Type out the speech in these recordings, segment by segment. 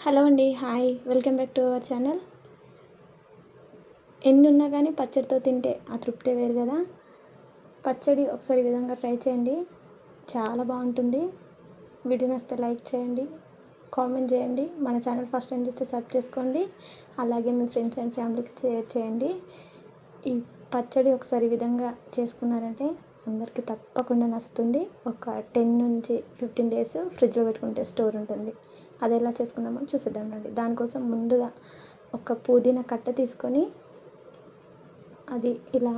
Hello అండి, hi, welcome back to our channel. ఎన్ని ఉన్నా కానీ పచ్చడితో తింటే ఆ తృప్తే వేరు కదా. పచ్చడి ఒకసారి ఈ విధంగా ట్రై చేయండి, చాలా బాగుంటుంది. వీడియో నచ్చితే లైక్ చేయండి, కామెంట్ చేయండి. మన ఛానల్ ఫస్ట్ టైం చూస్తే సబ్స్క్రైబ్ చేసుకోండి. అలాగే మీ ఫ్రెండ్స్ అండ్ ఫ్యామిలీకి షేర్ చేయండి. ఈ పచ్చడి ఒకసారి ఈ విధంగా చేసుకున్నారంటే అందరికీ తప్పకుండా నచ్చుతుంది. ఒక 10 నుంచి 15 డేస్ ఫ్రిడ్జ్లో పెట్టుకుంటే స్టోర్ ఉంటుంది. అది ఎలా చేసుకుందామో చూసేద్దాం రండి. దానికోసం ముందుగా ఒక పుదీనా కట్ట తీసుకొని అది ఇలా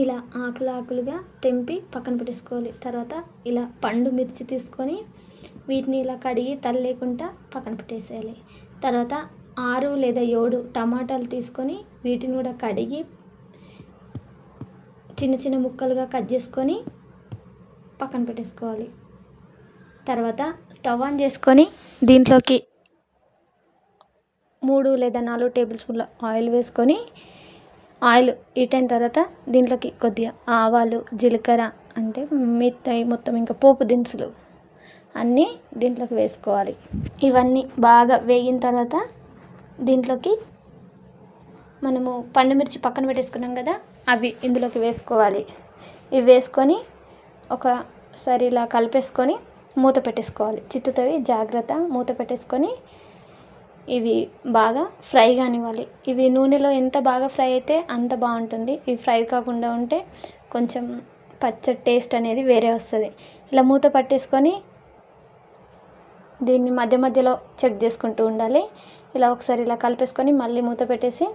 ఇలా ఆకులుగా తెంపి పక్కన పెట్టేసుకోవాలి. తర్వాత ఇలా పండు మిర్చి తీసుకొని వీటిని ఇలా కడిగి తల లేకుండా పక్కన పెట్టేసేయాలి. తర్వాత 6 లేదా 7 టమాటాలు తీసుకొని వీటిని కూడా కడిగి చిన్న చిన్న ముక్కలుగా కట్ చేసుకొని పక్కన పెట్టేసుకోవాలి. తర్వాత స్టవ్ ఆన్ చేసుకొని దీంట్లోకి 3 లేదా 4 టేబుల్ స్పూన్ల ఆయిల్ వేసుకొని ఆయిల్ హీట్ అయిన తర్వాత దీంట్లోకి కొద్దిగా ఆవాలు, జీలకర్ర అంటే మిగతాయి మొత్తం ఇంకా పోపు దినుసులు అన్నీ దీంట్లోకి వేసుకోవాలి. ఇవన్నీ బాగా వేగిన తర్వాత దీంట్లోకి మనము పండుమిర్చి పక్కన పెట్టేసుకున్నాం కదా, అవి ఇందులోకి వేసుకోవాలి. ఇవి వేసుకొని ఒకసారి ఇలా కలిపేసుకొని మూత పెట్టేసుకోవాలి. చిత్తుతవి జాగ్రత్త, మూత పెట్టేసుకొని ఇవి బాగా ఫ్రై కానివ్వాలి. ఇవి నూనెలో ఎంత బాగా ఫ్రై అయితే అంత బాగుంటుంది. ఇవి ఫ్రై కాకుండా ఉంటే కొంచెం పచ్చడి టేస్ట్ అనేది వేరే వస్తుంది. ఇలా మూత పట్టేసుకొని దీన్ని మధ్య మధ్యలో చెక్ చేసుకుంటూ ఉండాలి. ఇలా ఒకసారి ఇలా కలిపేసుకొని మళ్ళీ మూత పెట్టేసి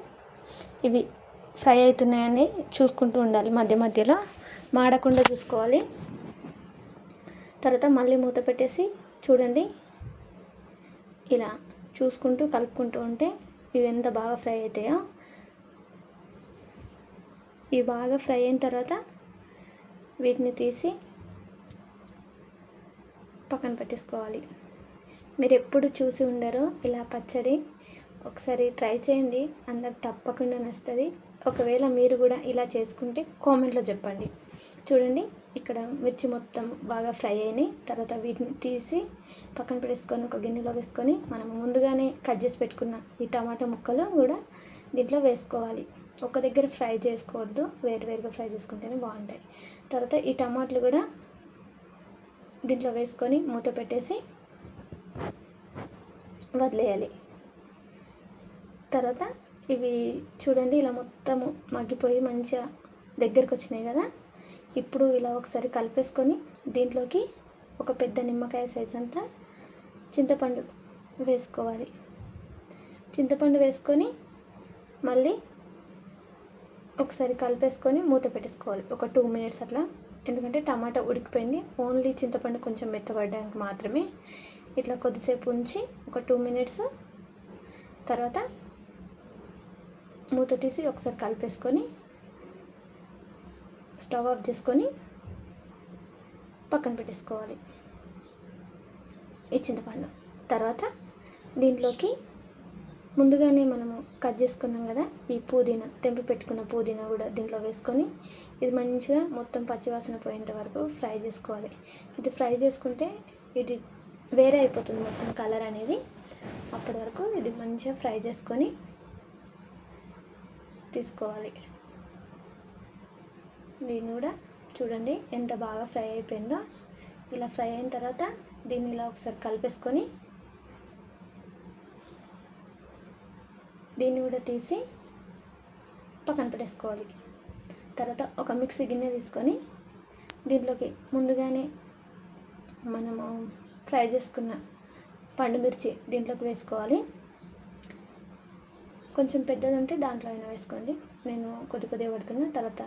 ఇవి ఫ్రై అవుతున్నాయని చూసుకుంటూ ఉండాలి. మధ్య మధ్యలో మాడకుండా చూసుకోవాలి. తర్వాత మళ్ళీ మూత పెట్టేసి చూడండి, ఇలా చూసుకుంటూ కలుపుకుంటూ ఉంటే ఇవి ఎంత బాగా ఫ్రై అవుతాయో. ఇవి బాగా ఫ్రై అయిన తర్వాత వీటిని తీసి పక్కన పెట్టేసుకోవాలి. మీరు ఎప్పుడు చూసి ఉండరో ఇలా పచ్చడి, ఒకసారి ట్రై చేయండి, అందరికి తప్పకుండా నచ్చుతుంది. ఒకవేళ మీరు కూడా ఇలా చేసుకుంటే కామెంట్లో చెప్పండి. చూడండి, ఇక్కడ మిర్చి మొత్తం బాగా ఫ్రై అయినాయి. తర్వాత వీటిని తీసి పక్కన పెట్టేసుకొని ఒక గిన్నెలో వేసుకొని మనం ముందుగానే కట్ చేసి పెట్టుకున్న ఈ టమాటా ముక్కలు కూడా దీంట్లో వేసుకోవాలి. ఒక దగ్గర ఫ్రై చేసుకోవద్దు, వేరువేరుగా ఫ్రై చేసుకుంటేనే బాగుంటాయి. తర్వాత ఈ టమాటాలు కూడా దీంట్లో వేసుకొని మూత పెట్టేసి వదిలేయాలి. తర్వాత ఇవి చూడండి, ఇలా మొత్తము మగ్గిపోయి మంచిగా దగ్గరికి వచ్చినాయి కదా. ఇప్పుడు ఇలా ఒకసారి కలిపేసుకొని దీంట్లోకి ఒక పెద్ద నిమ్మకాయ సైజ్ అంతా చింతపండు వేసుకోవాలి. చింతపండు వేసుకొని మళ్ళీ ఒకసారి కలిపేసుకొని మూత పెట్టేసుకోవాలి ఒక 2 మినిట్స్ అట్లా. ఎందుకంటే టమాటా ఉడికిపోయింది, ఓన్లీ చింతపండు కొంచెం మెత్తబడడానికి మాత్రమే. ఇట్లా కొద్దిసేపు ఉంచి ఒక 2 మినిట్స్ తర్వాత మూత తీసి ఒకసారి కలిపేసుకొని స్టవ్ ఆఫ్ చేసుకొని పక్కన పెట్టేసుకోవాలి ఈ చింతపండు. తర్వాత దీంట్లోకి ముందుగానే మనము కట్ చేసుకున్నాం కదా ఈ పుదీనా, తెంపి పెట్టుకున్న పుదీనా కూడా దీంట్లో వేసుకొని ఇది మంచిగా మొత్తం పచ్చివాసన పోయేంత వరకు ఫ్రై చేసుకోవాలి. ఇది ఫ్రై చేసుకుంటే ఇది వేరే అయిపోతుంది మొత్తం కలర్ అనేది. అప్పటి వరకు ఇది మంచిగా ఫ్రై చేసుకొని తీసుకోవాలి. దీన్ని కూడా చూడండి ఎంత బాగా ఫ్రై అయిపోయిందో. ఇలా ఫ్రై అయిన తర్వాత దీన్ని ఇలా ఒకసారి కలిపేసుకొని దీన్ని కూడా తీసి పక్కన పెట్టేసుకోవాలి. తర్వాత ఒక మిక్సీ గిన్నె తీసుకొని దీంట్లోకి ముందుగానే మనము ఫ్రై చేసుకున్న పండుమిర్చి దీంట్లోకి వేసుకోవాలి. కొంచెం పెద్దది ఉంటే దాంట్లో అయినా వేసుకోండి, నేను కొద్దిగా పడుతున్నా. తర్వాత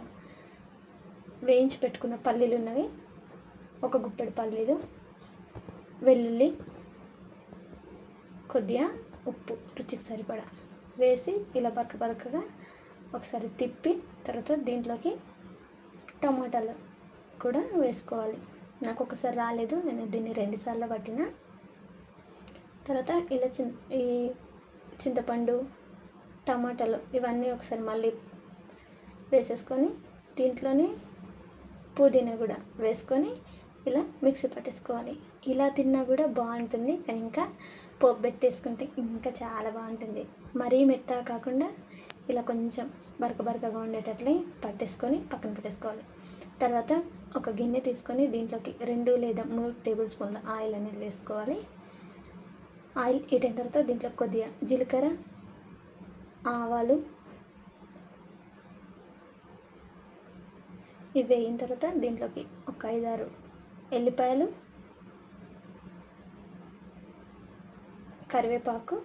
వేయించి పెట్టుకున్న పల్లీలు ఉన్నవి, ఒక గుప్పెడు పల్లీలు, వెల్లుల్లి, కొద్దిగా ఉప్పు రుచికి సరిపడా వేసి ఇలా బరకగా ఒకసారి తిప్పి తర్వాత దీంట్లోకి టమాటాలు కూడా వేసుకోవాలి. నాకు ఒకసారి రాలేదు, నేను దీన్ని 2 సార్లు పట్టిన. తర్వాత ఇలా ఈ చింతపండు, టమాటాలు ఇవన్నీ ఒకసారి మళ్ళీ వేసేసుకొని దీంట్లోనే పుదీనా కూడా వేసుకొని ఇలా మిక్సీ పట్టేసుకోవాలి. ఇలా తిన్నా కూడా బాగుంటుంది. కానీ ఇంకా పోపు పెట్టేసుకుంటే ఇంకా చాలా బాగుంటుంది. మరీ మెత్తగా కాకుండా ఇలా కొంచెం బరకగా ఉండేటట్లే పట్టేసుకొని పక్కన పెట్టేసుకోవాలి. తర్వాత ఒక గిన్నె తీసుకొని దీంట్లోకి 2 లేదా 3 టేబుల్ స్పూన్ల ఆయిల్ అనేది వేసుకోవాలి. ఆయిల్ హీట్ అయిన తర్వాత దీంట్లో కొద్దిగా జీలకర్ర, ఆవాలు ఇవి వేగిన తర్వాత దీంట్లోకి ఒక 5-6 ఎల్లిపాయలు, కరివేపాకు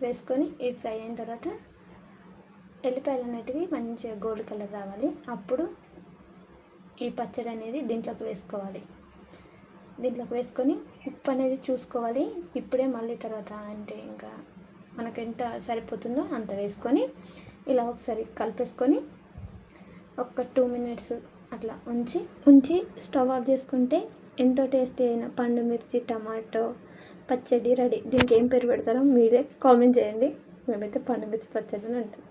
వేసుకొని ఇవి ఫ్రై అయిన తర్వాత ఎల్లిపాయలు అనేటివి మంచిగా గోల్డ్ కలర్ రావాలి. అప్పుడు ఈ పచ్చడి అనేది దీంట్లోకి వేసుకోవాలి. దీంట్లోకి వేసుకొని ఉప్పు అనేది చూసుకోవాలి. ఇప్పుడే మళ్ళీ తర్వాత అంటే ఇంకా మనకు ఎంత సరిపోతుందో అంత వేసుకొని ఇలా ఒకసారి కలిపేసుకొని ఒక 2 మినిట్స్ అట్లా ఉంచి స్టవ్ ఆఫ్ చేసుకుంటే ఎంతో టేస్టీ అయిన పండు మిర్చి టమాటో పచ్చడి రెడీ. దీనికి ఏం పేరు పెడతారో మీరే కామెంట్ చేయండి. మేమైతే పండు మిర్చి పచ్చడి అని అంటాం.